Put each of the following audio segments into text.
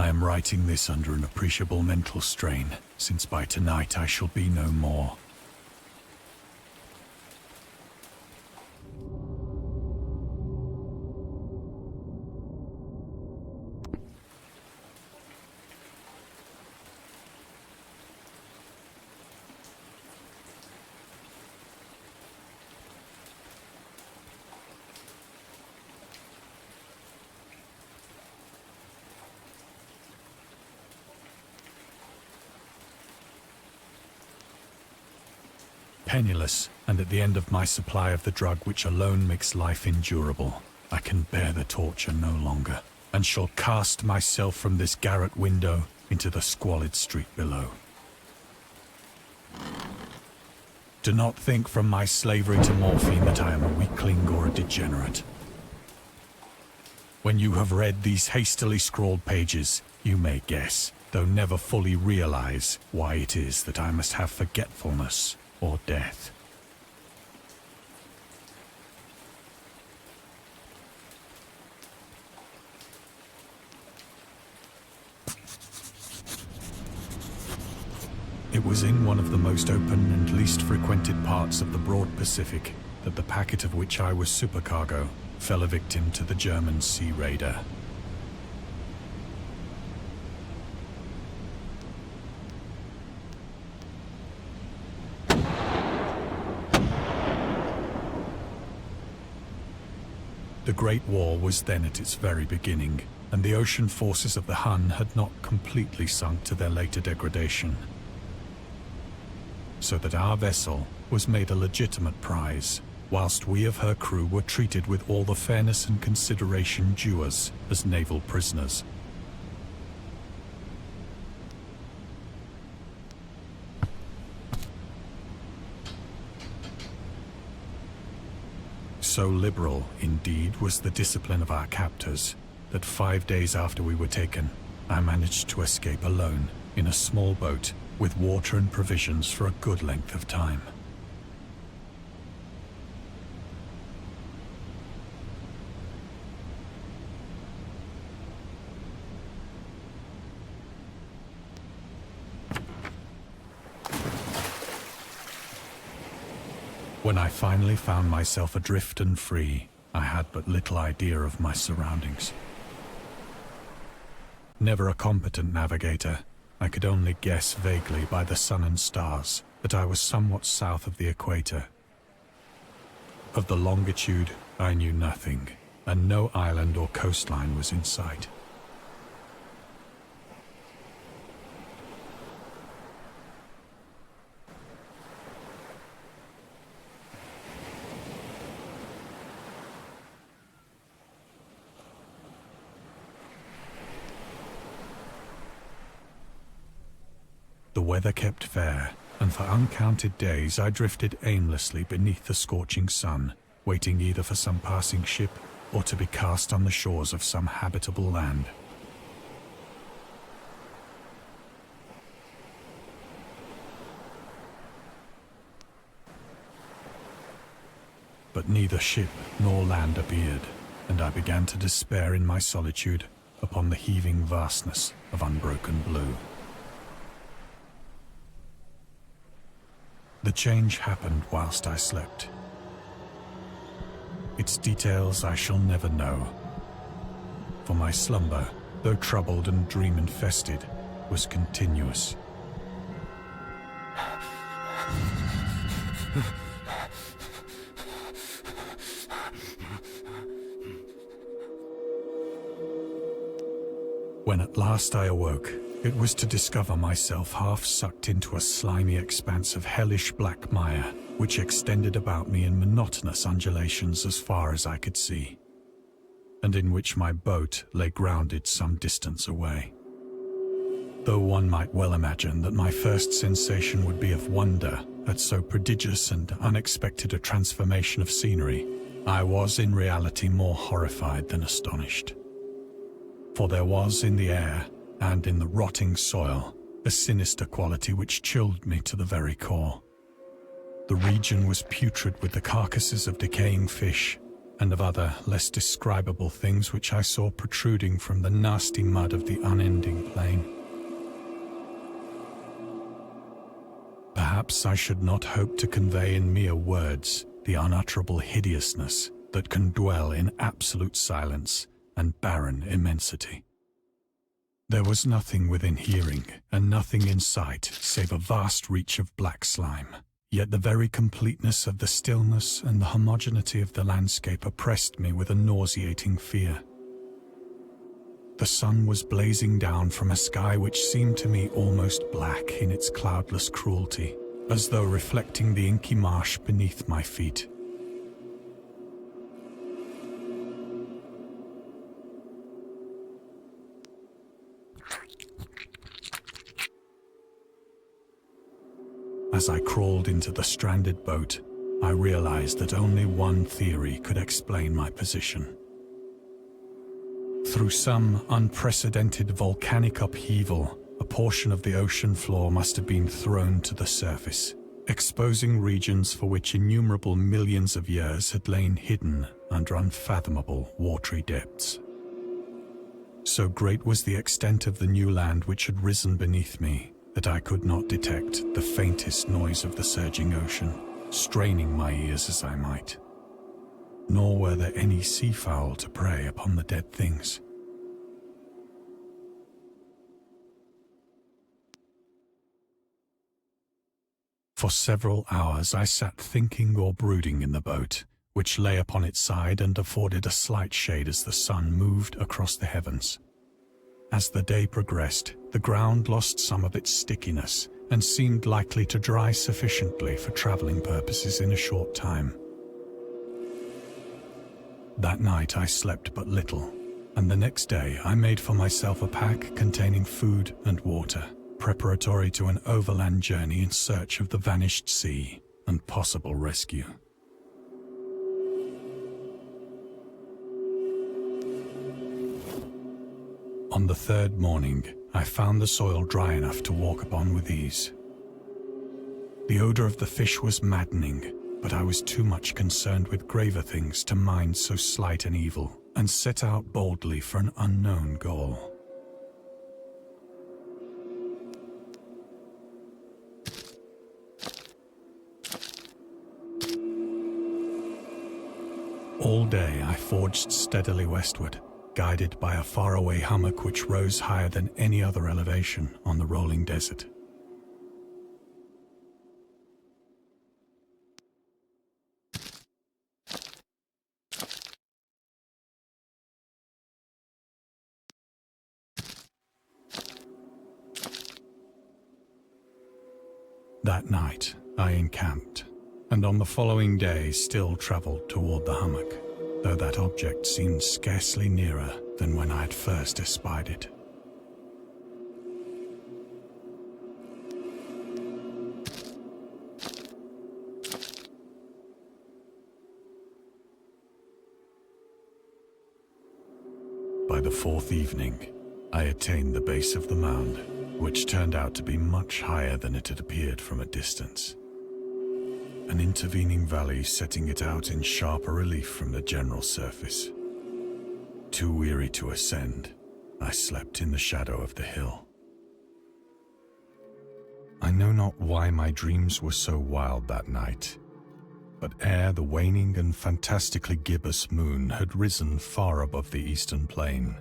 I am writing this under an appreciable mental strain, since by tonight I shall be no more. Penniless, and at the end of my supply of the drug which alone makes life endurable, I can bear the torture no longer, and shall cast myself from this garret window into the squalid street below. Do not think from my slavery to morphine that I am a weakling or a degenerate. When you have read these hastily scrawled pages, you may guess, though never fully realize, why it is that I must have forgetfulness or death. It was in one of the most open and least frequented parts of the broad Pacific that the packet of which I was supercargo fell a victim to the German sea raider. The Great War was then at its very beginning, and the ocean forces of the Hun had not completely sunk to their later degradation. So that our vessel was made a legitimate prize, whilst we of her crew were treated with all the fairness and consideration due us as naval prisoners. So liberal, indeed, was the discipline of our captors, that 5 days after we were taken, I managed to escape alone, in a small boat, with water and provisions for a good length of time. When I finally found myself adrift and free, I had but little idea of my surroundings. Never a competent navigator, I could only guess vaguely by the sun and stars that I was somewhat south of the equator. Of the longitude, I knew nothing, and no island or coastline was in sight. The weather kept fair, and for uncounted days I drifted aimlessly beneath the scorching sun, waiting either for some passing ship or to be cast on the shores of some habitable land. But neither ship nor land appeared, and I began to despair in my solitude upon the heaving vastness of unbroken blue. The change happened whilst I slept. Its details I shall never know, for my slumber, though troubled and dream-infested, was continuous. When at last I awoke, it was to discover myself half sucked into a slimy expanse of hellish black mire, which extended about me in monotonous undulations as far as I could see, and in which my boat lay grounded some distance away. Though one might well imagine that my first sensation would be of wonder at so prodigious and unexpected a transformation of scenery, I was in reality more horrified than astonished. For there was in the air, and in the rotting soil, a sinister quality which chilled me to the very core. The region was putrid with the carcasses of decaying fish, and of other, less describable things which I saw protruding from the nasty mud of the unending plain. Perhaps I should not hope to convey in mere words the unutterable hideousness that can dwell in absolute silence and barren immensity. There was nothing within hearing, and nothing in sight, save a vast reach of black slime. Yet the very completeness of the stillness and the homogeneity of the landscape oppressed me with a nauseating fear. The sun was blazing down from a sky which seemed to me almost black in its cloudless cruelty, as though reflecting the inky marsh beneath my feet. As I crawled into the stranded boat, I realized that only one theory could explain my position. Through some unprecedented volcanic upheaval, a portion of the ocean floor must have been thrown to the surface, exposing regions for which innumerable millions of years had lain hidden under unfathomable watery depths. So great was the extent of the new land which had risen beneath me, that I could not detect the faintest noise of the surging ocean, straining my ears as I might. Nor were there any seafowl to prey upon the dead things. For several hours I sat thinking or brooding in the boat, which lay upon its side and afforded a slight shade as the sun moved across the heavens. As the day progressed, the ground lost some of its stickiness and seemed likely to dry sufficiently for traveling purposes in a short time. That night I slept but little, and the next day I made for myself a pack containing food and water, preparatory to an overland journey in search of the vanished sea and possible rescue. On the third morning, I found the soil dry enough to walk upon with ease. The odor of the fish was maddening, but I was too much concerned with graver things to mind so slight an evil, and set out boldly for an unknown goal. All day I forged steadily westward, guided by a faraway hummock which rose higher than any other elevation on the rolling desert. That night I encamped, and on the following day still travelled toward the hummock, though that object seemed scarcely nearer than when I had first espied it. By the fourth evening, I attained the base of the mound, which turned out to be much higher than it had appeared from a distance. An intervening valley setting it out in sharper relief from the general surface. Too weary to ascend, I slept in the shadow of the hill. I know not why my dreams were so wild that night, but ere the waning and fantastically gibbous moon had risen far above the eastern plain,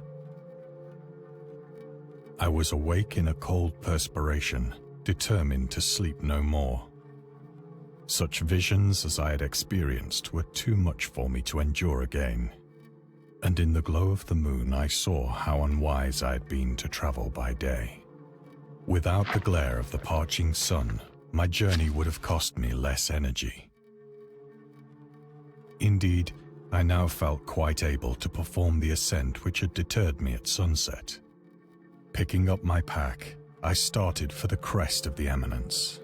I was awake in a cold perspiration, determined to sleep no more. Such visions as I had experienced were too much for me to endure again, and in the glow of the moon I saw how unwise I had been to travel by day. Without the glare of the parching sun, my journey would have cost me less energy. Indeed, I now felt quite able to perform the ascent which had deterred me at sunset. Picking up my pack, I started for the crest of the eminence.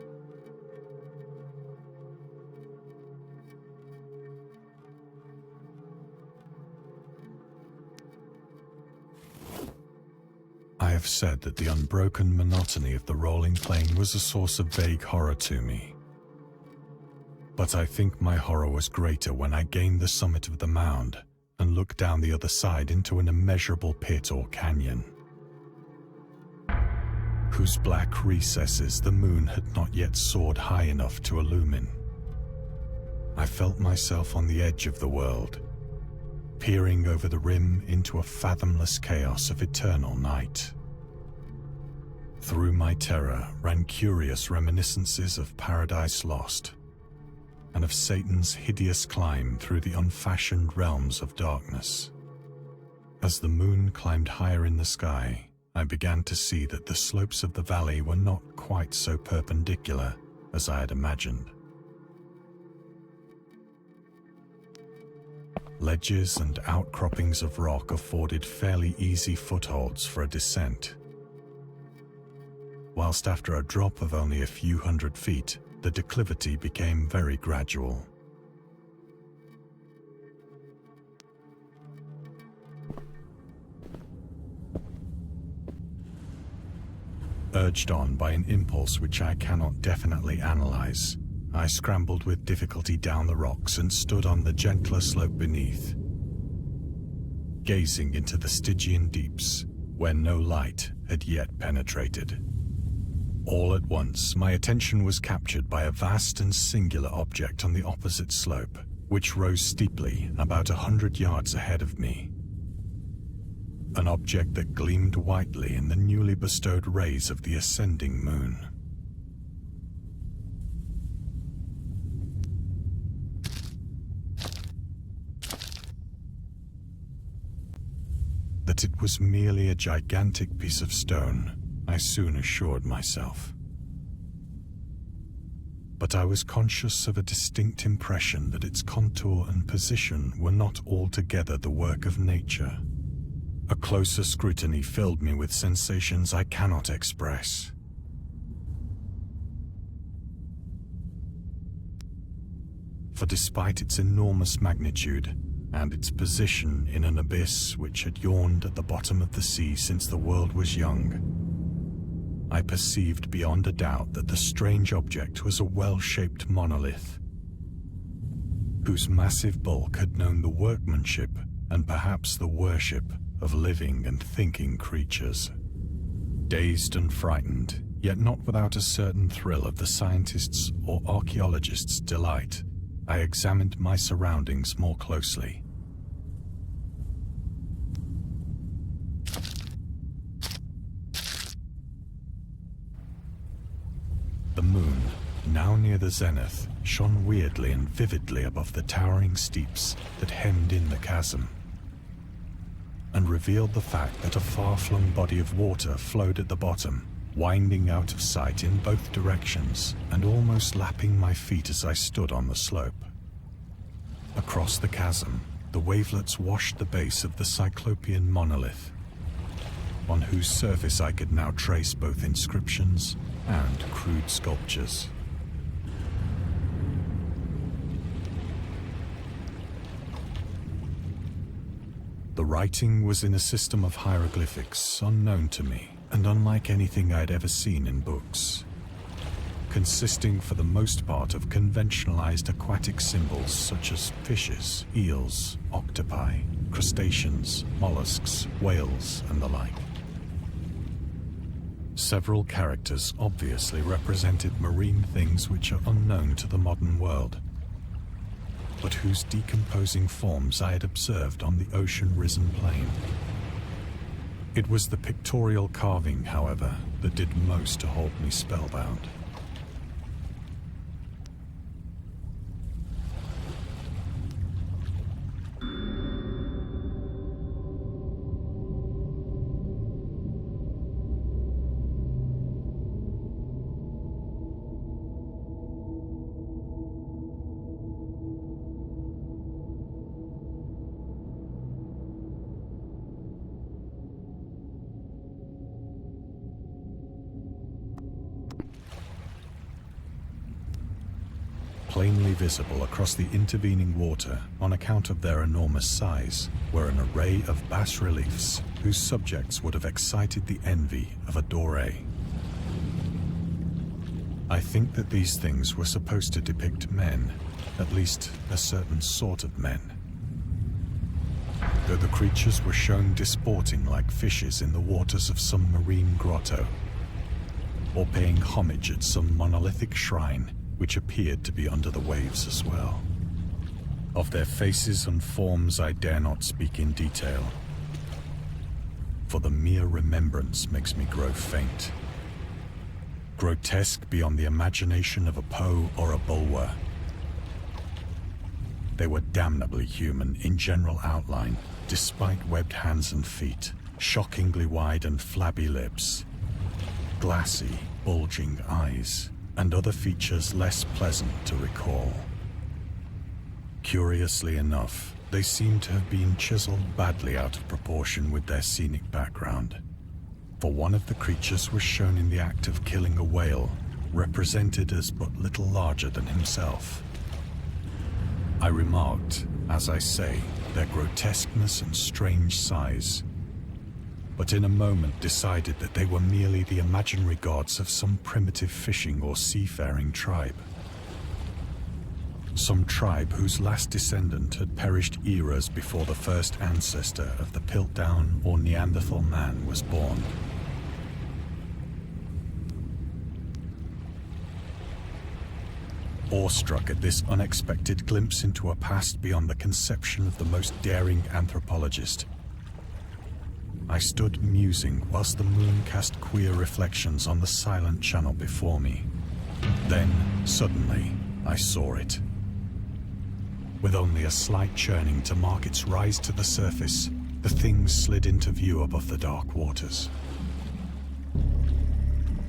I have said that the unbroken monotony of the rolling plain was a source of vague horror to me. But I think my horror was greater when I gained the summit of the mound and looked down the other side into an immeasurable pit or canyon, whose black recesses the moon had not yet soared high enough to illumine. I felt myself on the edge of the world, peering over the rim into a fathomless chaos of eternal night. Through my terror ran curious reminiscences of Paradise Lost, and of Satan's hideous climb through the unfashioned realms of darkness. As the moon climbed higher in the sky, I began to see that the slopes of the valley were not quite so perpendicular as I had imagined. Ledges and outcroppings of rock afforded fairly easy footholds for a descent, whilst after a drop of only a few hundred feet, the declivity became very gradual. Urged on by an impulse which I cannot definitely analyze, I scrambled with difficulty down the rocks and stood on the gentler slope beneath, gazing into the Stygian deeps where no light had yet penetrated. All at once, my attention was captured by a vast and singular object on the opposite slope, which rose steeply about 100 yards ahead of me. An object that gleamed whitely in the newly bestowed rays of the ascending moon. That it was merely a gigantic piece of stone, I soon assured myself. But I was conscious of a distinct impression that its contour and position were not altogether the work of nature. A closer scrutiny filled me with sensations I cannot express. For despite its enormous magnitude, and its position in an abyss which had yawned at the bottom of the sea since the world was young, I perceived beyond a doubt that the strange object was a well-shaped monolith, whose massive bulk had known the workmanship and perhaps the worship of living and thinking creatures. Dazed and frightened, yet not without a certain thrill of the scientist's or archaeologist's delight, I examined my surroundings more closely. The moon, now near the zenith, shone weirdly and vividly above the towering steeps that hemmed in the chasm, and revealed the fact that a far-flung body of water flowed at the bottom, winding out of sight in both directions and almost lapping my feet as I stood on the slope. Across the chasm, the wavelets washed the base of the Cyclopean monolith, on whose surface I could now trace both inscriptions and crude sculptures. The writing was in a system of hieroglyphics unknown to me and unlike anything I had ever seen in books, consisting for the most part of conventionalized aquatic symbols such as fishes, eels, octopi, crustaceans, mollusks, whales, and the like. Several characters obviously represented marine things which are unknown to the modern world, but whose decomposing forms I had observed on the ocean-risen plain. It was the pictorial carving, however, that did most to hold me spellbound. Plainly visible across the intervening water on account of their enormous size were an array of bas-reliefs whose subjects would have excited the envy of a Doré. I think that these things were supposed to depict men, At least, a certain sort of men. Though the creatures were shown disporting like fishes in the waters of some marine grotto, or paying homage at some monolithic shrine which appeared to be under the waves as well. Of their faces and forms I dare not speak in detail, for the mere remembrance makes me grow faint. Grotesque beyond the imagination of a Poe or a Bulwer. They were damnably human in general outline, despite webbed hands and feet, shockingly wide and flabby lips, glassy, bulging eyes, and other features less pleasant to recall. Curiously enough, they seem to have been chiseled badly out of proportion with their scenic background, for one of the creatures was shown in the act of killing a whale, represented as but little larger than himself. I remarked, as I say, their grotesqueness and strange size, but in a moment decided that they were merely the imaginary gods of some primitive fishing or seafaring tribe. Some tribe whose last descendant had perished eras before the first ancestor of the Piltdown or Neanderthal man was born. Awestruck at this unexpected glimpse into a past beyond the conception of the most daring anthropologist, I stood musing whilst the moon cast queer reflections on the silent channel before me. Then, suddenly, I saw it. With only a slight churning to mark its rise to the surface, the thing slid into view above the dark waters.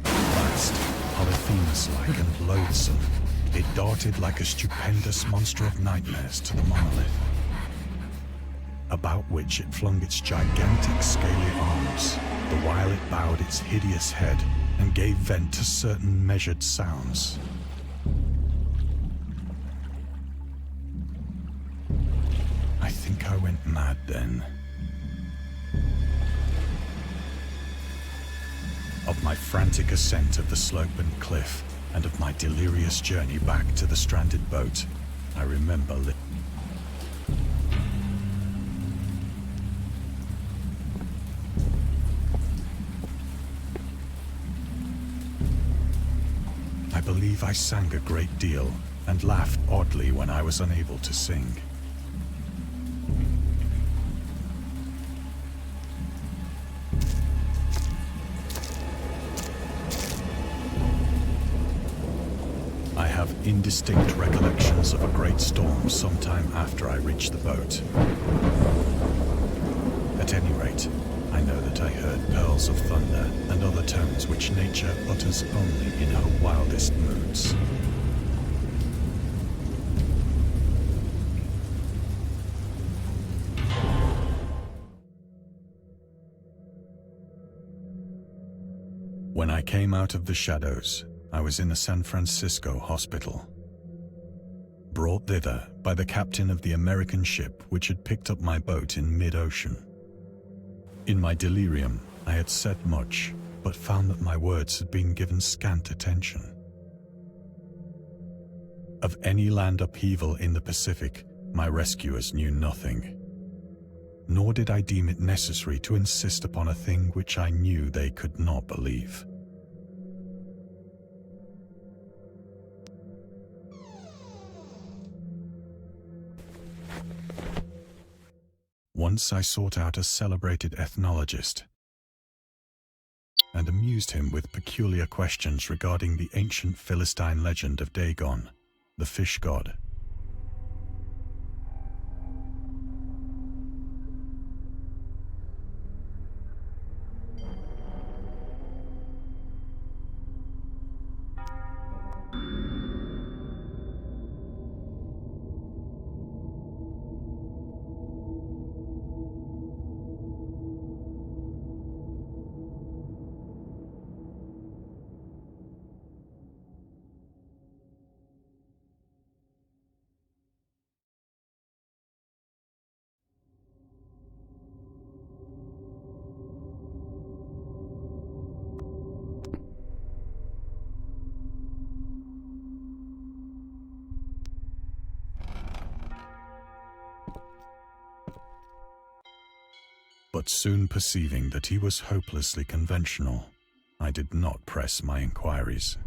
Vast, Polyphemus-like and loathsome, it darted like a stupendous monster of nightmares to the monolith, about which it flung its gigantic scaly arms, the while it bowed its hideous head and gave vent to certain measured sounds. I think I went mad then. Of my frantic ascent of the slope and cliff, and of my delirious journey back to the stranded boat, I remember I believe I sang a great deal, and laughed oddly when I was unable to sing. I have indistinct recollections of a great storm sometime after I reached the boat. At any rate, I know that I heard pearls of thunder and other tones which nature utters only in her wildest moods. When I came out of the shadows, I was in a San Francisco hospital, brought thither by the captain of the American ship which had picked up my boat in mid-ocean. In my delirium, I had said much, but found that my words had been given scant attention. Of any land upheaval in the Pacific, my rescuers knew nothing, nor did I deem it necessary to insist upon a thing which I knew they could not believe. Once I sought out a celebrated ethnologist and amused him with peculiar questions regarding the ancient Philistine legend of Dagon, the fish god. But soon perceiving that he was hopelessly conventional, I did not press my inquiries.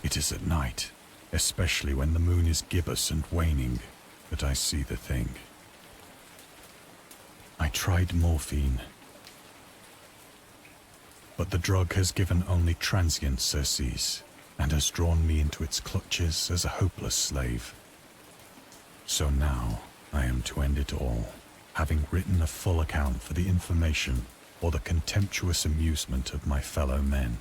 It is at night, especially when the moon is gibbous and waning, that I see the thing. I tried morphine, but the drug has given only transient surcease and has drawn me into its clutches as a hopeless slave. So now I am to end it all, having written a full account for the information or the contemptuous amusement of my fellow men.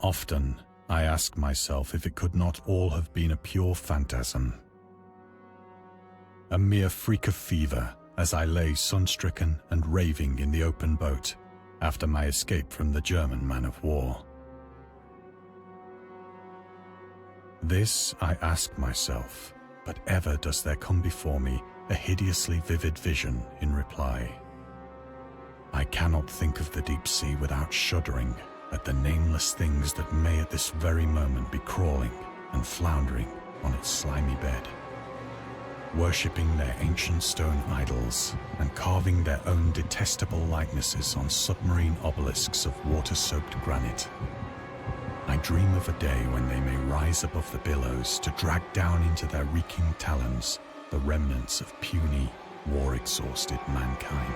Often, I ask myself if it could not all have been a pure phantasm. A mere freak of fever as I lay sun-stricken and raving in the open boat after my escape from the German man-of-war. This I ask myself, but ever does there come before me a hideously vivid vision in reply. I cannot think of the deep sea without shuddering at the nameless things that may at this very moment be crawling and floundering on its slimy bed, worshipping their ancient stone idols and carving their own detestable likenesses on submarine obelisks of water-soaked granite. I dream of a day when they may rise above the billows to drag down into their reeking talons the remnants of puny, war-exhausted mankind.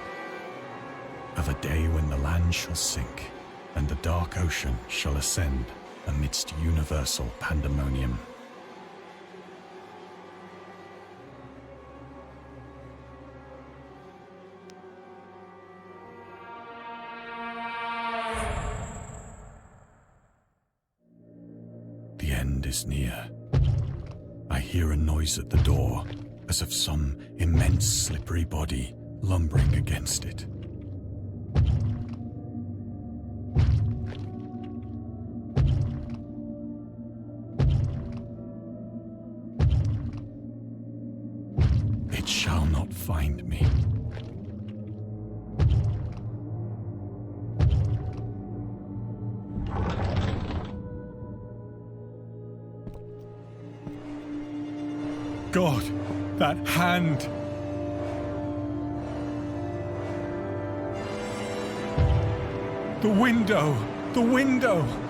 Of a day when the land shall sink and the dark ocean shall ascend amidst universal pandemonium. The end is near. I hear a noise at the door, as of some immense slippery body lumbering against it. It shall not find me. God, that hand! The window! The window!